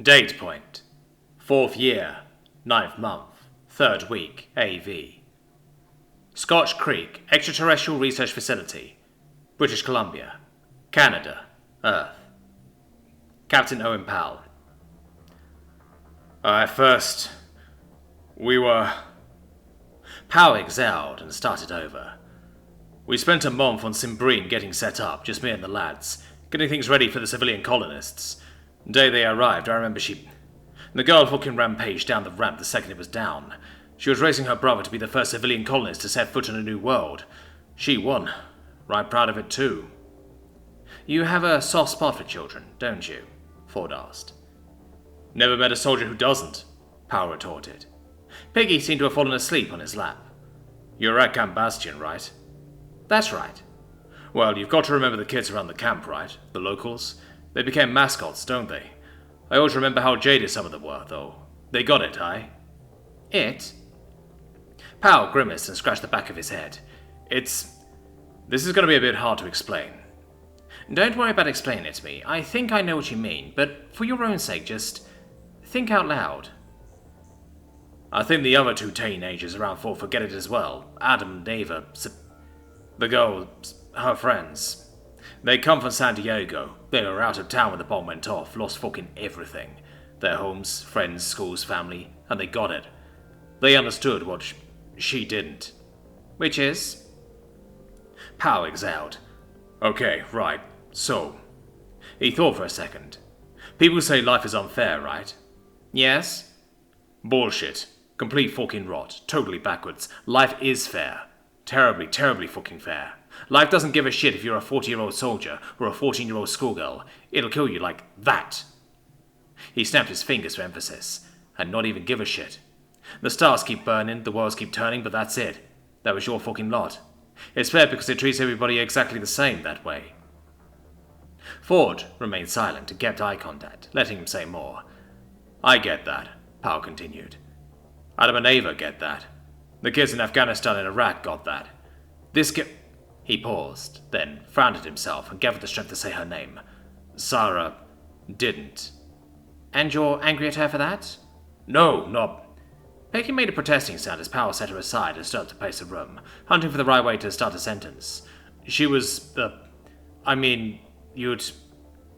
Date point. 4th year, 9th month, 3rd week, AV. Scotch Creek, Extraterrestrial Research Facility, British Columbia, Canada, Earth. Captain Owen Powell. At first, Powell exhaled and started over. We spent a month on Simbreen getting set up, just me and the lads, getting things ready for the civilian colonists. The day they arrived, I remember the girl fucking rampaged down the ramp the second it was down. She was racing her brother to be the first civilian colonist to set foot in a new world. She won. Right proud of it too. You have a soft spot for children, don't you? Ford asked. Never met a soldier who doesn't, Powell retorted. Piggy seemed to have fallen asleep on his lap. You're at Camp Bastion, right? That's right. Well, you've got to remember the kids around the camp, right? The locals? They became mascots, don't they? I always remember how jaded some of them were, though. They got it, aye? It? Powell grimaced and scratched the back of his head. This is going to be a bit hard to explain. Don't worry about explaining it to me. I think I know what you mean, but for your own sake, just think out loud. I think the other two teenagers around Fort forget it as well. Adam and Ava. The girl, her friends. They come from San Diego. They were out of town when the bomb went off, lost fucking everything. Their homes, friends, schools, family, and they got it. They understood what she didn't. Which is? Powell exhaled. Okay, right. So, he thought for a second. People say life is unfair, right? Yes? Bullshit. Complete fucking rot. Totally backwards. Life is fair. Terribly, terribly fucking fair. Life doesn't give a shit if you're a 40-year-old soldier or a 14-year-old schoolgirl. It'll kill you like that. He snapped his fingers for emphasis. And not even give a shit. The stars keep burning, the worlds keep turning, but that's it. That was your fucking lot. It's fair because it treats everybody exactly the same that way. Ford remained silent and kept eye contact, letting him say more. I get that, Powell continued. Adam and Ava get that. The kids in Afghanistan and Iraq got that. He paused, then frowned at himself and gathered the strength to say her name. Sarah didn't. And you're angry at her for that? No, not... Peggy made a protesting sound as Powell set her aside and stood up to pace the room, hunting for the right way to start a sentence. She was, you'd...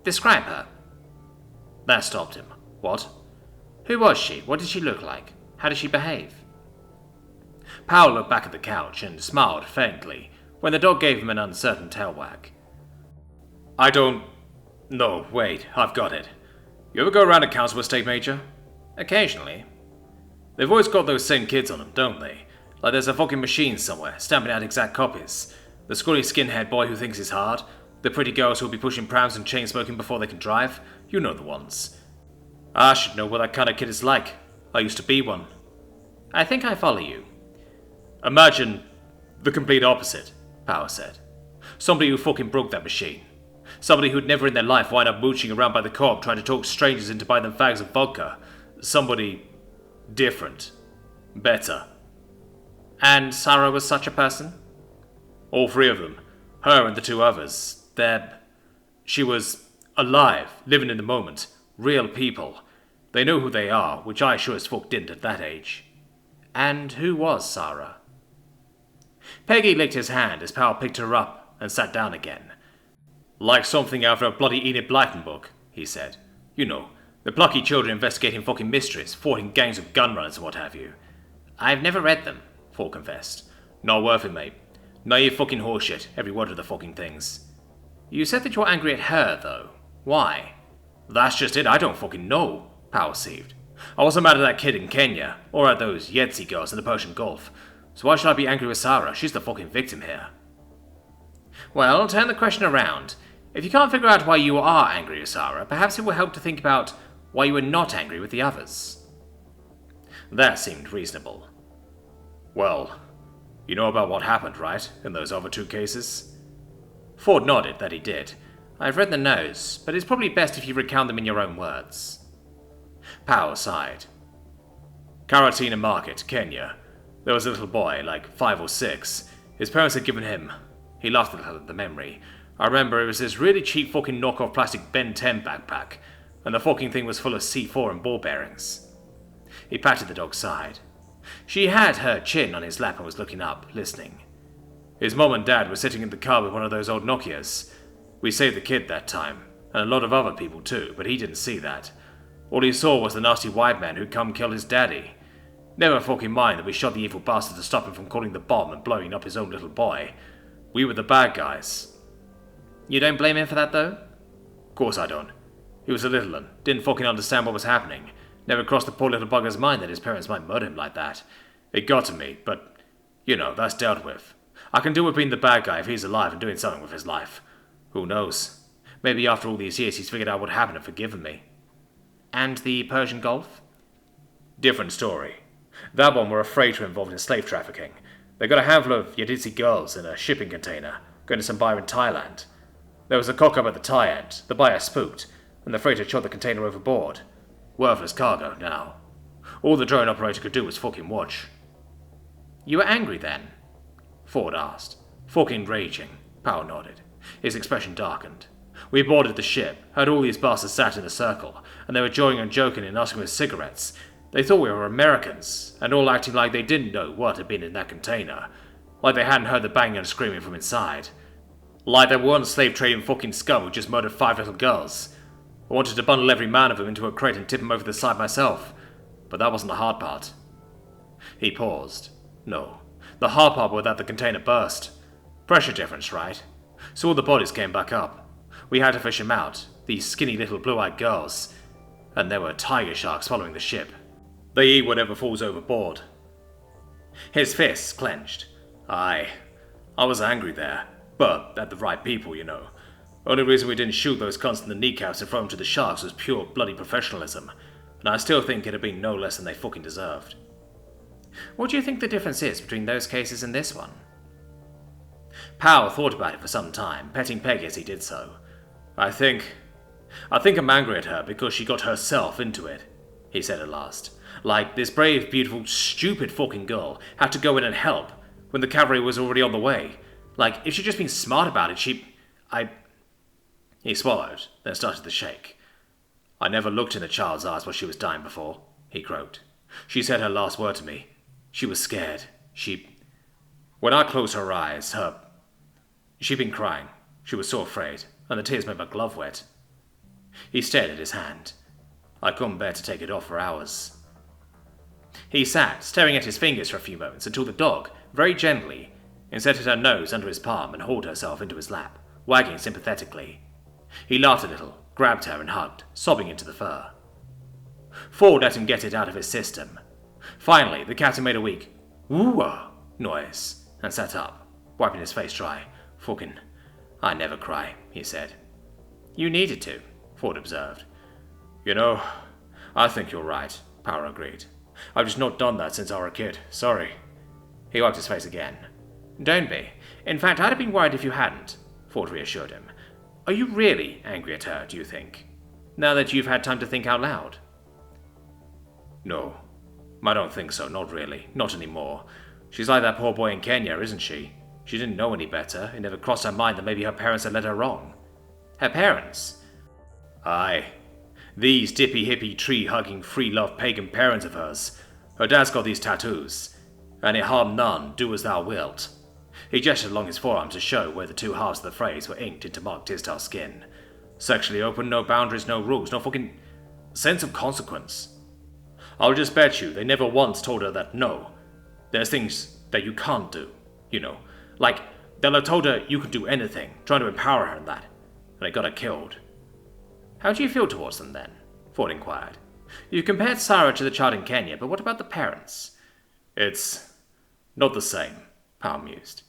Describe her. That stopped him. What? Who was she? What did she look like? How did she behave? Powell looked back at the couch and smiled faintly when the dog gave him an uncertain tail wag. I don't... No, wait, I've got it. You ever go around a council estate, Major? Occasionally. They've always got those same kids on them, don't they? Like there's a fucking machine somewhere, stamping out exact copies. The scrawny skinhead boy who thinks he's hard. The pretty girls who'll be pushing prams and chain-smoking before they can drive. You know the ones. I should know what that kind of kid is like. I used to be one. I think I follow you. Imagine the complete opposite, Power said. Somebody who fucking broke that machine. Somebody who'd never in their life wind up mooching around by the co-op trying to talk strangers into buying them fags of vodka. Somebody different. Better. And Sarah was such a person? All three of them. Her and the two others. She was alive, living in the moment. Real people. They know who they are, which I sure as fuck didn't at that age. And who was Sarah? Peggy licked his hand as Powell picked her up and sat down again. Like something out of a bloody Enid Blyton book, he said. You know, the plucky children investigating fucking mysteries, thwarting gangs of gunrunners and what have you. I've never read them, Ford confessed. Not worth it, mate. Naive fucking horseshit, every word of the fucking things. You said that you're angry at her, though. Why? That's just it, I don't fucking know, Powell seethed. I wasn't mad at that kid in Kenya, or at those Yetzi girls in the Persian Gulf. So why should I be angry with Sarah? She's the fucking victim here. Well, turn the question around. If you can't figure out why you are angry with Sarah, perhaps it will help to think about why you were not angry with the others. That seemed reasonable. Well, you know about what happened, right, in those other two cases? Ford nodded that he did. I've read the notes, but it's probably best if you recount them in your own words. Powell sighed. Karatina Market, Kenya. There was a little boy, like 5 or 6. His parents had given him... He laughed a little at the memory. I remember it was this really cheap fucking knockoff plastic Ben 10 backpack. and the fucking thing was full of C4 and ball bearings. He patted the dog's side. She had her chin on his lap and was looking up, listening. His mom and dad were sitting in the car with one of those old Nokias. We saved the kid that time, and a lot of other people too, but he didn't see that. All he saw was the nasty white man who'd come kill his daddy. Never fucking mind that we shot the evil bastard to stop him from calling the bomb and blowing up his own little boy. We were the bad guys. You don't blame him for that, though? Course I don't. He was a little one, didn't fucking understand what was happening. Never crossed the poor little bugger's mind that his parents might murder him like that. It got to me, but, that's dealt with. I can deal with being the bad guy if he's alive and doing something with his life. Who knows? Maybe after all these years he's figured out what happened and forgiven me. And the Persian Gulf? Different story. That one were afraid to involved in slave trafficking. They got a handful of Yazidi girls in a shipping container, going to some bar in Thailand. There was a cock-up at the tie end, the buyer spooked, and the freighter shot the container overboard. Worthless cargo, now. All the drone operator could do was fucking watch. You were angry then? Ford asked. Fucking raging. Powell nodded. His expression darkened. We boarded the ship, had all these bastards sat in a circle, and they were joking and joking and asking for cigarettes. They thought we were Americans, and all acting like they didn't know what had been in that container. Like they hadn't heard the banging and screaming from inside. Like they weren't slave-trading fucking scum who just murdered 5 little girls. I wanted to bundle every man of them into a crate and tip him over the side myself, but that wasn't the hard part. He paused. No, the hard part was that the container burst. Pressure difference, right? So all the bodies came back up. We had to fish them out, these skinny little blue-eyed girls, and there were tiger sharks following the ship. They eat whatever falls overboard. His fists clenched. I was angry there, but at the right people, Only reason we didn't shoot those cunts in the kneecaps and throw them to the sharks was pure bloody professionalism, and I still think it'd have been no less than they fucking deserved. What do you think the difference is between those cases and this one? Powell thought about it for some time, petting Peggy as he did so. I think I'm angry at her because she got herself into it, he said at last. Like, this brave, beautiful, stupid fucking girl had to go in and help when the cavalry was already on the way. Like, if she'd just been smart about it, He swallowed, then started to shake. I never looked in the child's eyes while she was dying before, he croaked. She said her last word to me. She was scared. When I closed her eyes, she'd been crying. She was so afraid, and the tears made my glove wet. He stared at his hand. I couldn't bear to take it off for hours. He sat, staring at his fingers for a few moments until the dog, very gently, inserted her nose under his palm and hauled herself into his lap, wagging sympathetically. He laughed a little, grabbed her and hugged, sobbing into the fur. Ford let him get it out of his system. Finally, the captain made a weak woo-ah noise and sat up, wiping his face dry. Fucking, I never cry, he said. You needed to, Ford observed. I think you're right, Power agreed. I've just not done that since I was a kid. Sorry. He wiped his face again. Don't be. In fact, I'd have been worried if you hadn't, Ford reassured him. Are you really angry at her, do you think? Now that you've had time to think out loud? No, I don't think so, not really. Not anymore. She's like that poor boy in Kenya, isn't she? She didn't know any better. It never crossed her mind that maybe her parents had led her wrong. Her parents? Aye. These dippy-hippie, tree-hugging, free-love pagan parents of hers. Her dad's got these tattoos. Any harm none, do as thou wilt. He gestured along his forearm to show where the two halves of the phrase were inked into marked textile skin. Sexually open, no boundaries, no rules, no fucking sense of consequence. I'll just bet you they never once told her that no, there's things that you can't do, Like, they'll have told her you can do anything, trying to empower her in that, and they got her killed. How do you feel towards them then? Ford inquired. You compared Sarah to the child in Kenya, but what about the parents? It's not the same, Powell mused.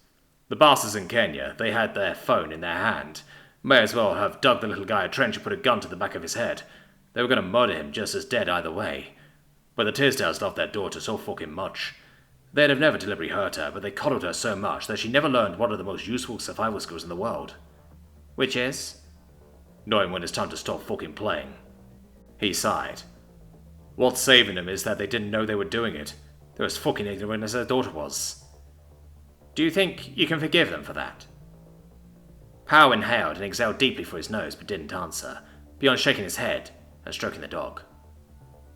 The bastards in Kenya, they had their phone in their hand. May as well have dug the little guy a trench and put a gun to the back of his head. They were going to murder him just as dead either way. But the Tisdales loved their daughter so fucking much. They'd have never deliberately hurt her, but they coddled her so much that she never learned one of the most useful survival skills in the world. Which is? Knowing when it's time to stop fucking playing. He sighed. What's saving them is that they didn't know they were doing it. They're as fucking ignorant as their daughter was. Do you think you can forgive them for that? Powell inhaled and exhaled deeply through his nose, but didn't answer. Beyond shaking his head, and stroking the dog.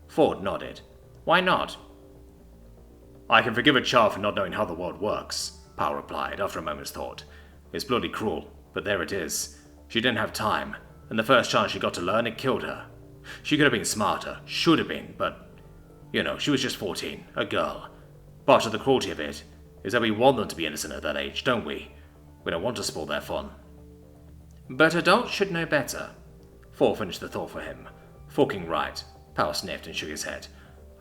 Ford nodded. Why not? I can forgive a child for not knowing how the world works, Powell replied after a moment's thought. It's bloody cruel, but there it is. She didn't have time, and the first chance she got to learn, it killed her. She could have been smarter, should have been, but, she was just 14, a girl. Part of the cruelty of it is that we want them to be innocent at that age, don't we? We don't want to spoil their fun. But adults should know better. Ford finished the thought for him. Forking right. Powell sniffed and shook his head.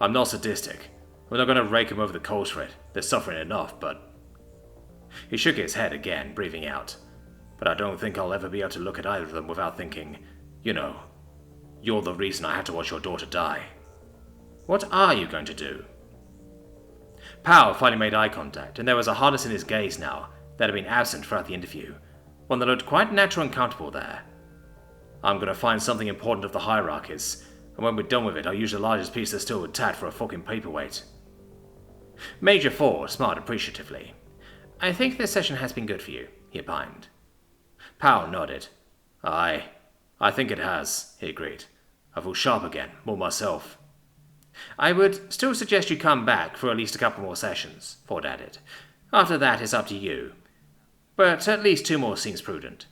I'm not sadistic. We're not going to rake them over the coals for it. They're suffering enough, but... He shook his head again, breathing out. But I don't think I'll ever be able to look at either of them without thinking, you're the reason I had to watch your daughter die. What are you going to do? Powell finally made eye contact, and there was a hardness in his gaze now that had been absent throughout the interview, one that looked quite natural and comfortable there. I'm going to find something important of the hierarchies, and when we're done with it, I'll use the largest piece that's still intact for a fucking paperweight. Major Ford smiled appreciatively. I think this session has been good for you, he opined. Powell nodded. I think it has, he agreed. I feel sharp again, more myself. I would still suggest you come back for at least a couple more sessions, Ford added. After that, it's up to you. But at least 2 more seems prudent.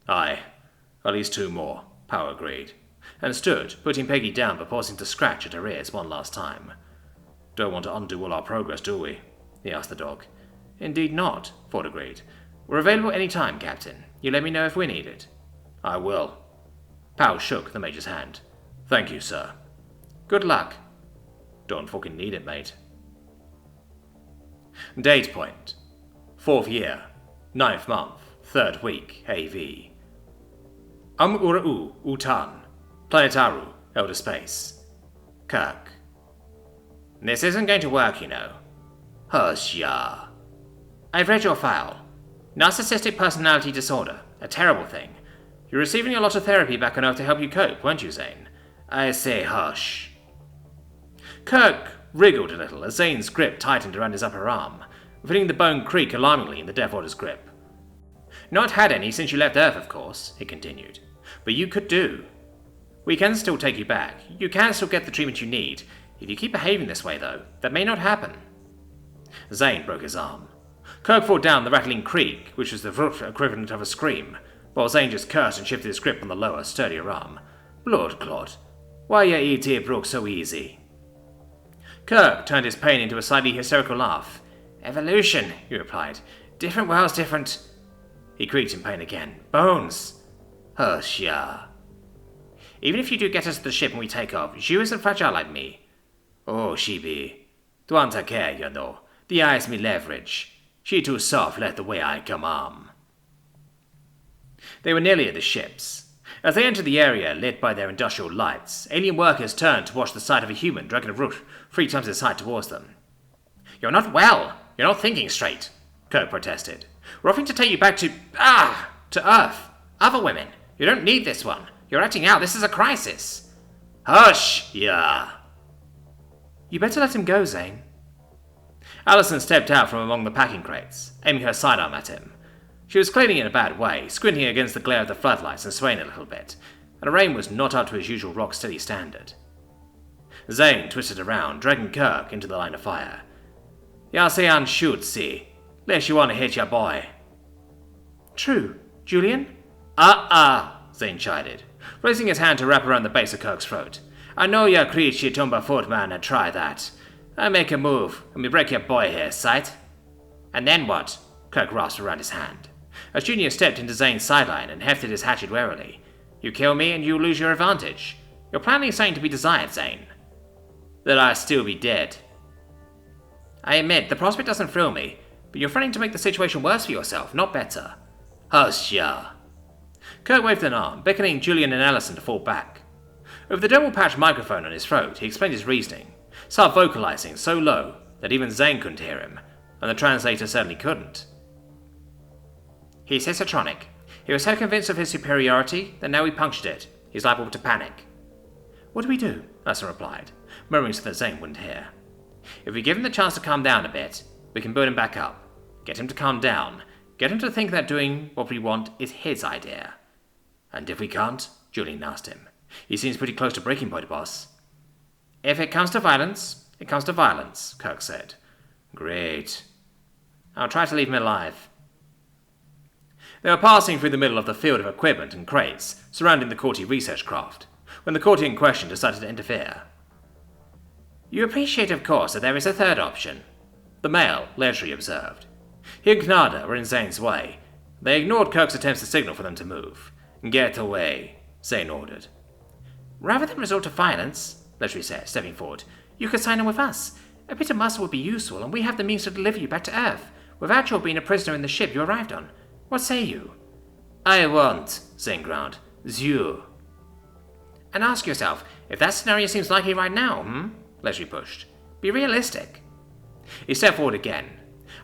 Aye, at least 2 more, Powell agreed, and stood, putting Peggy down but pausing to scratch at her ears one last time. Don't want to undo all our progress, do we? He asked the dog. Indeed not, Ford agreed. We're available any time, Captain. You let me know if we need it. I will. Powell shook the Major's hand. Thank you, sir. Good luck. Don't fucking need it, mate. Date point. 4th year. 9th month. 3rd week. AV. Uru Utan. Planetaru. Elder Space. Kirk. This isn't going to work, Hush, ya. I've read your file. Narcissistic personality disorder. A terrible thing. You're receiving a lot of therapy back on Earth to help you cope, weren't you, Zane? I say hush. Kirk wriggled a little as Zane's grip tightened around his upper arm, feeling the bone creak alarmingly in the Deathworlders' grip. Not had any since you left Earth, of course, he continued. But you could do. We can still take you back. You can still get the treatment you need. If you keep behaving this way, though, that may not happen. Zane broke his arm. Kirk fought down the rattling creak, which was the equivalent of a scream, while Zane just cursed and shifted his grip on the lower, sturdier arm. Blood clot. Why ya eat here broke so easy? Kirk turned his pain into a slightly hysterical laugh. Evolution, he replied. Different worlds, different... He creaked in pain again. Bones. Hush, ya. Even if you do get us to the ship and we take off, you isn't fragile like me. Oh, she be. Don't care, The eye's me leverage. She too soft let the way I come on. They were nearly at the ships. As they entered the area lit by their industrial lights, alien workers turned to watch the sight of a human dragging a root 3 times his height towards them. You're not well. You're not thinking straight, Kirk protested. We're offering to take you back to Earth. Other women. You don't need this one. You're acting out. This is a crisis. Hush, yeah. You better let him go, Zane. Allison stepped out from among the packing crates, aiming her sidearm at him. She was clearly in a bad way, squinting against the glare of the floodlights and swaying a little bit, and her aim was not up to his usual rock-steady standard. Zane twisted around, dragging Kirk into the line of fire. Ya say on shoot, see. Less you want to hit your boy. True. Julian? Zane chided, raising his hand to wrap around the base of Kirk's throat. I know your creature tumba footman and try that. I make a move, and we break your boy here, sight? And then what? Kirk rasped around his hand. As Junior stepped into Zane's sideline and hefted his hatchet warily. You kill me and you lose your advantage. You're planning something to be desired, Zane. That I still be dead. I admit, the prospect doesn't thrill me, but you're threatening to make the situation worse for yourself, not better. Hush, ya. Kirk waved an arm, beckoning Julian and Allison to fall back. Over the double patch microphone on his throat, he explained his reasoning, self-vocalizing so low that even Zane couldn't hear him, and the translator certainly couldn't. He's histrionic. He was so convinced of his superiority that now we punctured it. He's liable to panic. What do we do? Allison replied, murmuring so that Zane wouldn't hear. If we give him the chance to calm down a bit, we can build him back up. Get him to calm down. Get him to think that doing what we want is his idea. And if we can't? Julian asked him. He seems pretty close to breaking point, boss. If it comes to violence, it comes to violence, Kirk said. Great. I'll try to leave him alive. They were passing through the middle of the field of equipment and crates surrounding the courtier research craft, when the courtier in question decided to interfere. You appreciate, of course, that there is a third option, the male leisurely observed. He and Gnada were in Zane's way. They ignored Kirk's attempts to signal for them to move. Get away, Zane ordered. Rather than resort to violence, Leisurely said, stepping forward, you could sign on with us. A bit of muscle would be useful, and we have the means to deliver you back to Earth, without your being a prisoner in the ship you arrived on. What say you? I won't, Zane growled. You. And ask yourself, if that scenario seems likely right now, Leisurely pushed. Be realistic. He stepped forward again.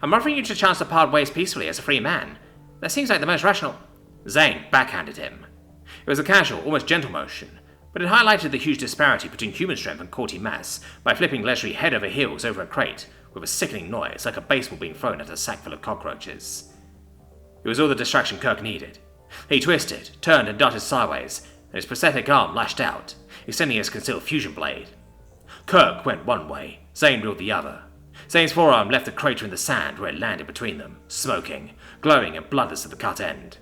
I'm offering you a chance to part ways peacefully as a free man. That seems like the most rational... Zane backhanded him. It was a casual, almost gentle motion, but it highlighted the huge disparity between human strength and courtier mass by flipping Leisurely head over heels over a crate with a sickening noise like a baseball being thrown at a sack full of cockroaches. It was all the distraction Kirk needed. He twisted, turned and darted sideways, and his prosthetic arm lashed out, extending his concealed fusion blade. Kirk went one way, Zane ruled the other. Zane's forearm left a crater in the sand where it landed between them, smoking, glowing and bloodless at the cut end.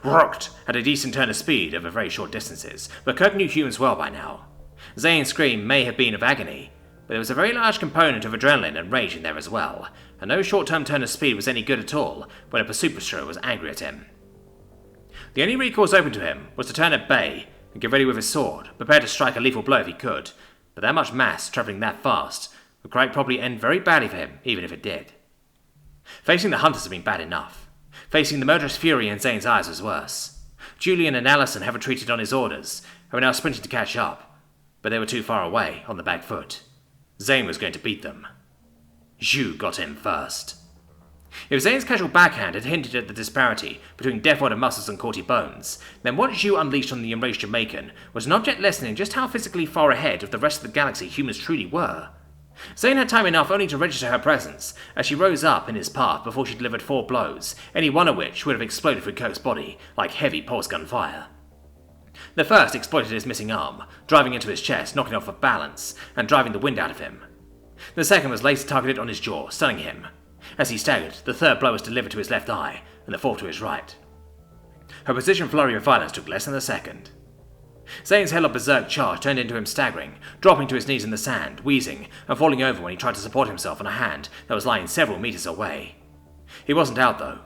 Rocked had a decent turn of speed over very short distances, but Kirk knew humans well by now. Zane's scream may have been of agony, but there was a very large component of adrenaline and rage in there as well, and no short-term turn of speed was any good at all when a pursuit pursuer was angry at him. The only recourse open to him was to turn at bay and get ready with his sword, prepared to strike a lethal blow if he could, but that much mass travelling that fast would quite probably end very badly for him, even if it did. Facing the hunters had been bad enough. Facing the murderous fury in Zane's eyes was worse. Julian and Allison had retreated on his orders and were now sprinting to catch up, but they were too far away, on the back foot. Zane was going to beat them. Zhu got him first. If Zane's casual backhand had hinted at the disparity between Deathworld muscles and courtier bones, then what Zhu unleashed on the enraged Jamaican was an object lesson in just how physically far ahead of the rest of the galaxy humans truly were. Zane had time enough only to register her presence as she rose up in his path before she delivered 4 blows, any one of which would have exploded through Kirk's body like heavy pulse gun fire. The first exploited his missing arm, driving into his chest, knocking off of balance, and driving the wind out of him. The second was laser targeted on his jaw, stunning him. As he staggered, the third blow was delivered to his left eye, and the fourth to his right. Her precision flurry of violence took less than a second. Zane's headlock berserk charge turned into him staggering, dropping to his knees in the sand, wheezing, and falling over when he tried to support himself on a hand that was lying several meters away. He wasn't out, though.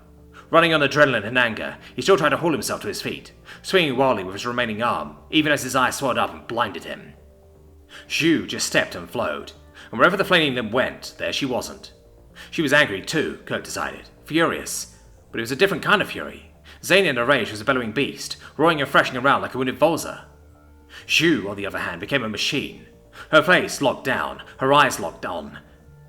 Running on adrenaline and anger, he still tried to haul himself to his feet, swinging wildly with his remaining arm, even as his eyes swelled up and blinded him. Zhu just stepped and flowed, and wherever the flaming limb went, there she wasn't. She was angry too, Kirk decided, furious, but it was a different kind of fury. Zane in a rage was a bellowing beast, roaring and thrashing around like a wounded Volza. Zhu, on the other hand, became a machine. Her face locked down, her eyes locked on.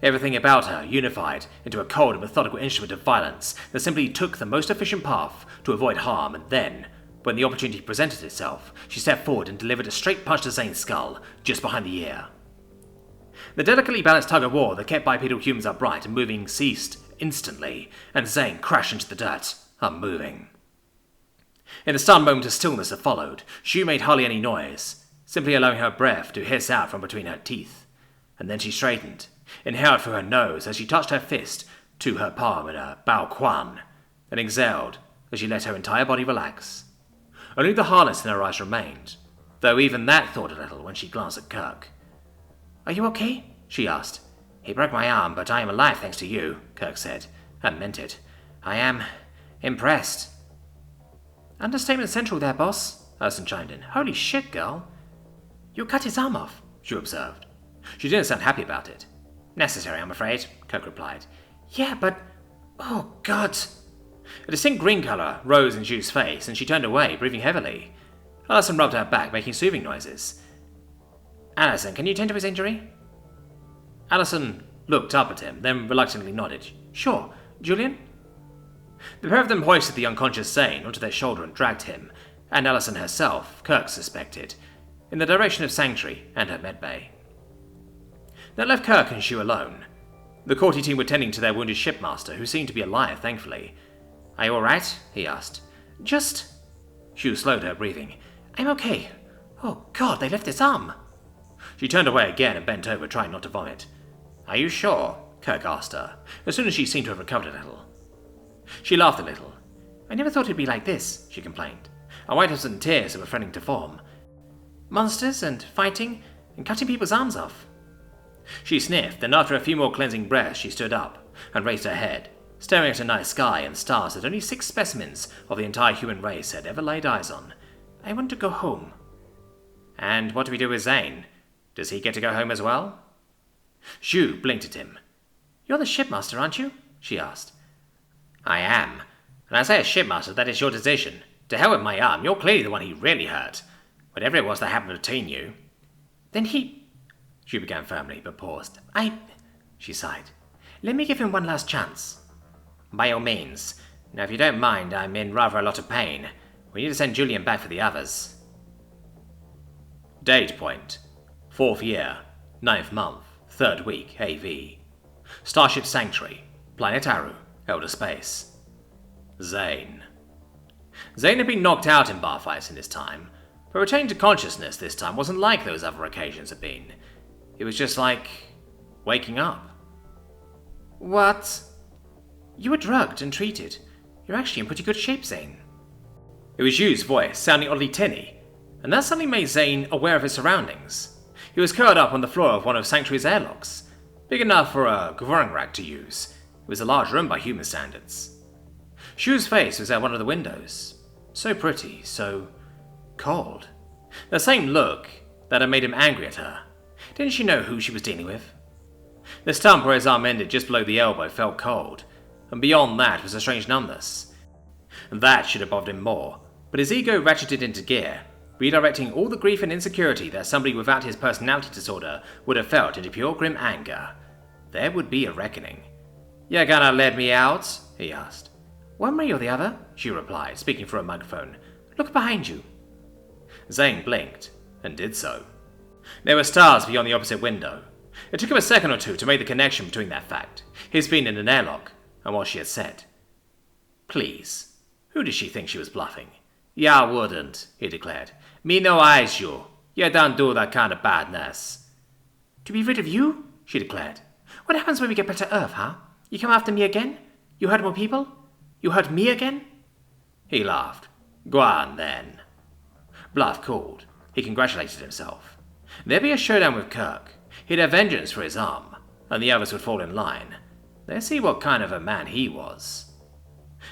Everything about her unified into a cold and methodical instrument of violence that simply took the most efficient path to avoid harm, and then, when the opportunity presented itself, she stepped forward and delivered a straight punch to Zane's skull, just behind the ear. The delicately balanced tug-of-war that kept bipedal humans upright and moving ceased instantly, and Zane crashed into the dirt, unmoving. In the stunned moment of stillness that followed, Zhu made hardly any noise, simply allowing her breath to hiss out from between her teeth. And then she straightened, inhaled through her nose as she touched her fist to her palm in a Bao Quan, and exhaled as she let her entire body relax. Only the hardness in her eyes remained, though even that thawed a little when she glanced at Kirk. "Are you okay?" she asked. "He broke my arm, but I am alive thanks to you," Kirk said, and meant it. "I am impressed." "Understatement central there, boss," Allison chimed in. "Holy shit, girl." "You cut his arm off," Zhu observed. She didn't sound happy about it. "Necessary, I'm afraid," Kirk replied. "Yeah, but... oh, God." A distinct green colour rose in Zhu's face, and she turned away, breathing heavily. Allison rubbed her back, making soothing noises. "Allison, can you tend to his injury?" Allison looked up at him, then reluctantly nodded. "Sure. Julian?" The pair of them hoisted the unconscious Zane onto their shoulder and dragged him, and Allison herself, Kirk suspected, in the direction of Sanctuary and her medbay. That left Kirk and Zhu alone. The courtier team were tending to their wounded shipmaster, who seemed to be alive, thankfully. "Are you alright?" he asked. "Just..." Zhu slowed her breathing. "I'm okay. Oh God, they left his arm. She turned away again and bent over, trying not to vomit. Are you sure? Kirk asked her, as soon as she seemed to have recovered a little. She laughed a little. I never thought it'd be like this, she complained. I wiped off some tears that were threatening to form. Monsters and fighting and cutting people's arms off. She sniffed, then after a few more cleansing breaths she stood up and raised her head, staring at a night sky and stars that only 6 specimens of the entire human race had ever laid eyes on. I want to go home. And what do we do with Zane? Does he get to go home as well? Zhu blinked at him. You're the shipmaster, aren't you? She asked. I am. And I say as shipmaster, that is your decision. To hell with my arm, you're clearly the one he really hurt. Whatever it was that happened between you. Then he... She began firmly, but paused. She sighed. Let me give him one last chance. By all means. Now if you don't mind, I'm in rather a lot of pain. We need to send Julian back for the others. Date point. 4th year, 9th month, 3rd week, AV. Starship Sanctuary, Planet Aru, Elder Space. Zane. Zane had been knocked out in bar fights in his time, but returning to consciousness this time wasn't like those other occasions had been. It was just like waking up. What? You were drugged and treated. You're actually in pretty good shape, Zane. It was Yu's voice, sounding oddly tinny, and that suddenly made Zane aware of his surroundings. He was curled up on the floor of one of Sanctuary's airlocks, big enough for a Gurung rack to use. It was a large room by human standards. Shu's face was at one of the windows. So pretty, so cold. The same look that had made him angry at her. Didn't she know who she was dealing with? The stump where his arm ended just below the elbow felt cold, and beyond that was a strange numbness. That should have bothered him more, but his ego ratcheted into gear, redirecting all the grief and insecurity that somebody without his personality disorder would have felt into pure grim anger. There would be a reckoning. You gonna let me out? He asked. One way or the other, she replied, speaking through a microphone. Look behind you. Zane blinked, and did so. There were stars beyond the opposite window. It took him a second or two to make the connection between that fact, his being in an airlock, and what she had said. Please, who did she think she was bluffing? Ya wouldn't, he declared. Me no eyes you. You don't do that kind of badness. To be rid of you? She declared. What happens when we get back to Earth, huh? You come after me again? You hurt more people? You hurt me again? He laughed. Go on, then. Bluff cooled. He congratulated himself. There'd be a showdown with Kirk. He'd have vengeance for his arm, and the others would fall in line. They'd see what kind of a man he was.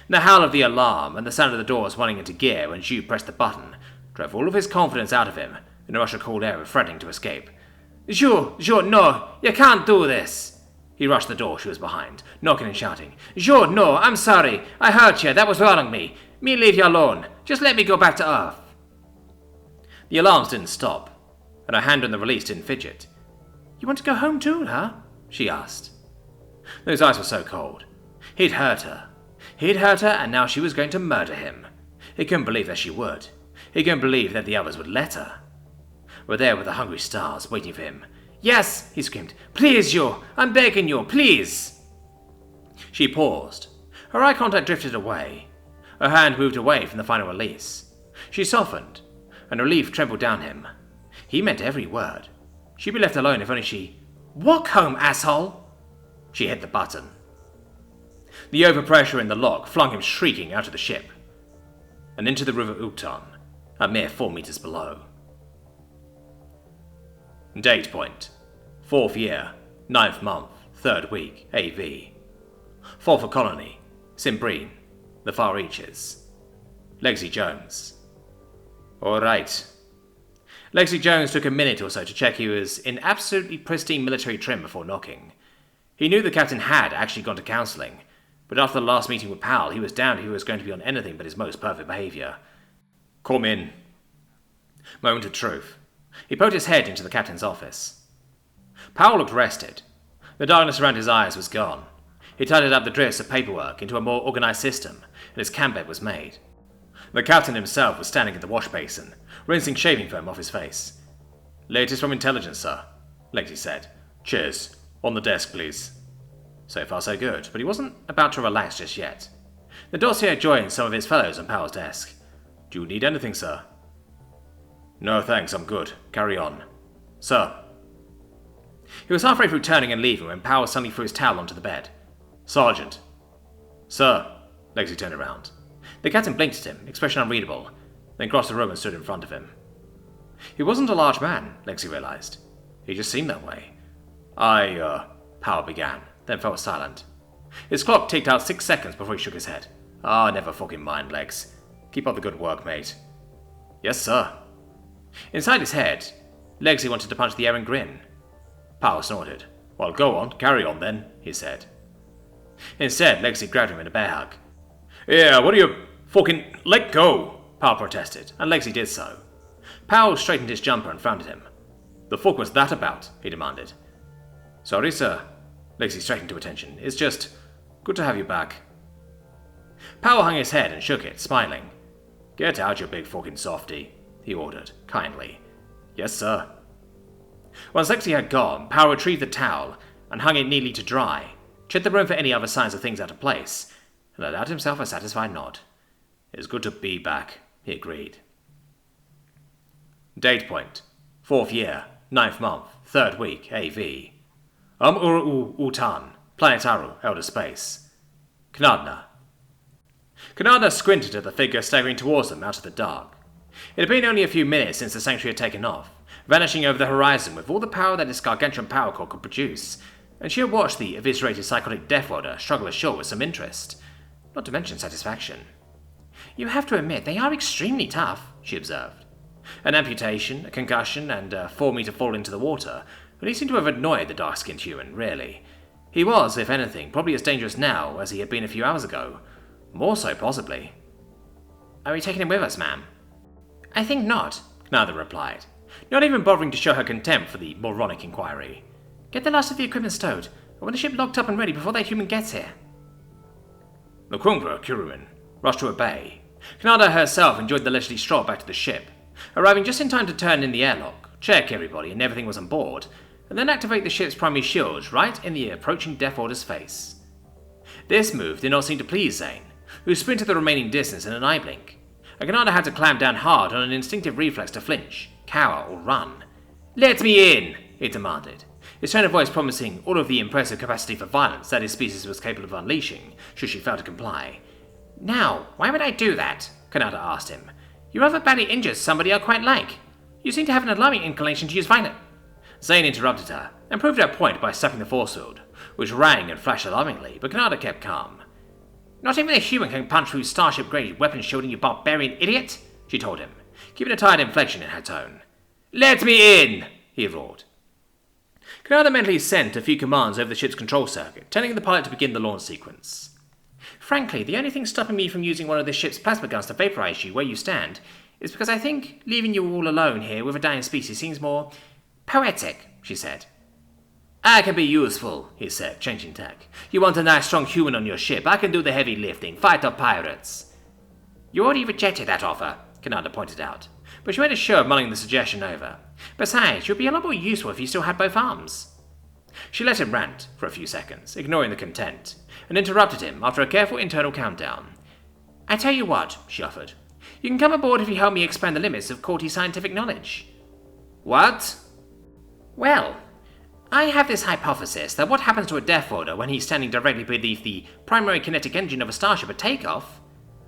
The howl of the alarm and the sound of the doors running into gear when Zhu pressed the button drove all of his confidence out of him in a rush of cold air threatening to escape. Zhu, no, you can't do this. He rushed the door she was behind, knocking and shouting. Zhu, no, I'm sorry. I hurt you. That was wrong of me. Me leave you alone. Just let me go back to Earth. The alarms didn't stop, and her hand on the release didn't fidget. You want to go home too, huh? She asked. Those eyes were so cold. He'd hurt her. He'd hurt her, and now she was going to murder him. He couldn't believe that she would. He couldn't believe that the others would let her. Were there with the hungry stars waiting for him. Yes, he screamed. Please, you! I'm begging you, please! She paused. Her eye contact drifted away. Her hand moved away from the final release. She softened, and relief trembled down him. He meant every word. She'd be left alone if only she... Walk home, asshole! She hit the button. The overpressure in the lock flung him shrieking out of the ship, and into the river Ukton, a mere 4 meters below. Date point. 4th year, 9th month, 3rd week, AV. Fall for colony, Simbreen, the Far Reaches. Legsy Jones. Alright. Legsy Jones took a minute or so to check he was in absolutely pristine military trim before knocking. He knew the captain had actually gone to councelling, but after the last meeting with Powell, he was down he was going to be on anything but his most perfect behaviour. Call me in. Moment of truth. He poked his head into the captain's office. Powell looked rested. The darkness around his eyes was gone. He tidied up the drifts of paperwork into a more organised system, and his camp bed was made. The captain himself was standing at the wash basin, rinsing shaving foam off his face. Latest from intelligence, sir, Legsy said. Cheers. On the desk, please. So far so good, but he wasn't about to relax just yet. The dossier joined some of his fellows on Powell's desk. Do you need anything, sir? No thanks, I'm good. Carry on. Sir. He was halfway through turning and leaving when Powell suddenly threw his towel onto the bed. Sergeant. Sir. Lexi turned around. The captain blinked at him, expression unreadable, then crossed the room and stood in front of him. He wasn't a large man, Lexi realized. He just seemed that way. Powell began, then fell silent. His clock ticked out 6 seconds before he shook his head. Never fucking mind, Lex. Keep up the good work, mate. Yes, sir. Inside his head, Lexi wanted to punch the air and grin. Powell snorted. Well, go on, carry on then, he said. Instead, Lexi grabbed him in a bear hug. Yeah, what are you fucking... Let go, Powell protested, and Lexi did so. Powell straightened his jumper and frowned at him. The fuck was that about? He demanded. Sorry, sir. Lexi straightened to attention. It's just good to have you back. Powell hung his head and shook it, smiling. Get out, you big fucking softy, he ordered, kindly. Yes, sir. Once Lexi had gone, Powell retrieved the towel and hung it neatly to dry, checked the room for any other signs of things out of place, and allowed himself a satisfied nod. It's good to be back, he agreed. Date point. 4th year, 9th month, 3rd week, AV. Utan, Planet Yrrol, Elder Space. Knadna. Knadna squinted at the figure staggering towards them out of the dark. It had been only a few minutes since the sanctuary had taken off, vanishing over the horizon with all the power that its gargantuan power core could produce, and she had watched the eviscerated psychotic Deathworlder struggle ashore with some interest, not to mention satisfaction. You have to admit, they are extremely tough, she observed. An amputation, a concussion, and a 4-meter fall into the water really seemed to have annoyed the dark-skinned human, really. He was, if anything, probably as dangerous now as he had been a few hours ago. More so, possibly. Are we taking him with us, ma'am? I think not, Knadna replied, not even bothering to show her contempt for the moronic inquiry. Get the last of the equipment stowed. I want the ship locked up and ready before that human gets here. The koollman rushed to obey. Knadna herself enjoyed the leisurely stroll back to the ship, arriving just in time to turn in the airlock, check everybody and everything was on board, and then activate the ship's primary shields right in the approaching Deathworlder's face. This move did not seem to please Zane, who sprinted the remaining distance in an eye blink, and Knadna had to clamp down hard on an instinctive reflex to flinch, cower, or run. Let me in, he demanded, his tone of voice promising all of the impressive capacity for violence that his species was capable of unleashing, should she fail to comply. Now, why would I do that? Knadna asked him. You rather badly injured somebody I quite like. You seem to have an alarming inclination to use violence. Zane interrupted her, and proved her point by slapping the force field, which rang and flashed alarmingly, but Knadna kept calm. Not even a human can punch through starship-grade weapon shielding, you barbarian idiot, she told him, keeping a tired inflection in her tone. Let me in, he roared. Knadna mentally sent a few commands over the ship's control circuit, telling the pilot to begin the launch sequence. Frankly, the only thing stopping me from using one of this ship's plasma guns to vaporize you where you stand is because I think leaving you all alone here with a dying species seems more poetic, she said. I can be useful, he said, changing tack. You want a nice strong human on your ship, I can do the heavy lifting, fight off pirates. You already rejected that offer, Knadna pointed out, but she made a show of mulling the suggestion over. Besides, you'd be a lot more useful if you still had both arms. She let him rant for a few seconds, ignoring the content, and interrupted him after a careful internal countdown. I tell you what, she offered. You can come aboard if you help me expand the limits of courty scientific knowledge. What? Well, I have this hypothesis that what happens to a Deathworlder when he's standing directly beneath the primary kinetic engine of a starship at takeoff?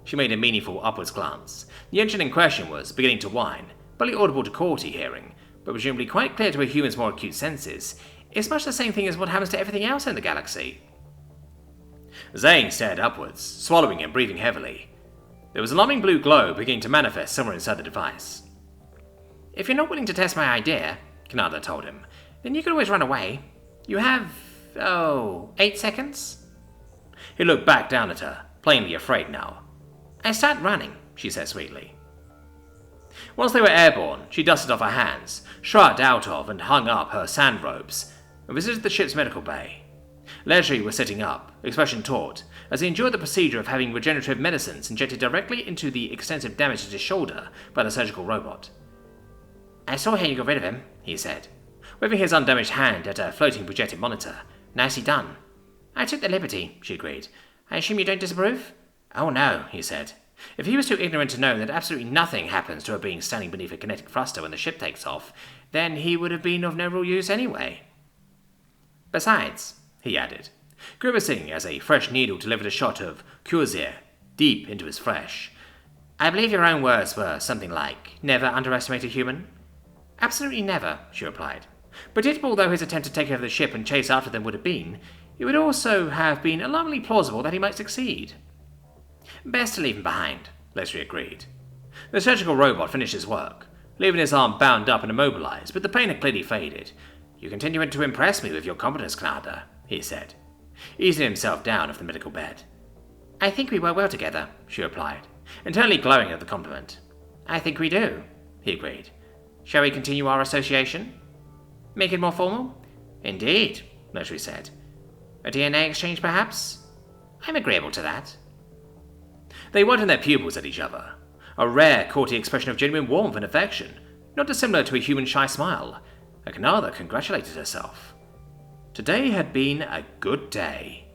She made a meaningful upwards glance. The engine in question was beginning to whine, barely audible to courty hearing, but presumably quite clear to a human's more acute senses. It's much the same thing as what happens to everything else in the galaxy. Zane stared upwards, swallowing and breathing heavily. There was a alarming blue glow beginning to manifest somewhere inside the device. If you're not willing to test my idea, Knadna told him, then you can always run away. You have, 8 seconds? He looked back down at her, plainly afraid now. I start running, she said sweetly. Once they were airborne, she dusted off her hands, shrugged out of and hung up her sand robes, and visited the ship's medical bay. Ledry was sitting up, expression taut, as he endured the procedure of having regenerative medicines injected directly into the extensive damage to his shoulder by the surgical robot. I saw how you got rid of him, he said, waving his undamaged hand at a floating projected monitor. Nicely done. I took the liberty, she agreed. I assume you don't disapprove? Oh no, he said. If he was too ignorant to know that absolutely nothing happens to a being standing beneath a kinetic thruster when the ship takes off, then he would have been of no real use anyway. Besides, he added, grimacing as a fresh needle delivered a shot of cuirassier deep into his flesh, I believe your own words were something like, never underestimate a human? Absolutely never, she replied. Predictable though his attempt to take over the ship and chase after them would have been, it would also have been alarmingly plausible that he might succeed. Best to leave him behind, Leslie agreed. The surgical robot finished his work, leaving his arm bound up and immobilized, but the pain had clearly faded. You continue to impress me with your competence, Knarder, he said, easing himself down off the medical bed. I think we work well together, she replied, internally glowing at the compliment. I think we do, he agreed. Shall we continue our association? Make it more formal? Indeed, Leslie said. A DNA exchange, perhaps? I'm agreeable to that. They widened their pupils at each other, a rare, courtly expression of genuine warmth and affection, not dissimilar to a human shy smile. Knarder congratulated herself. Today had been a good day.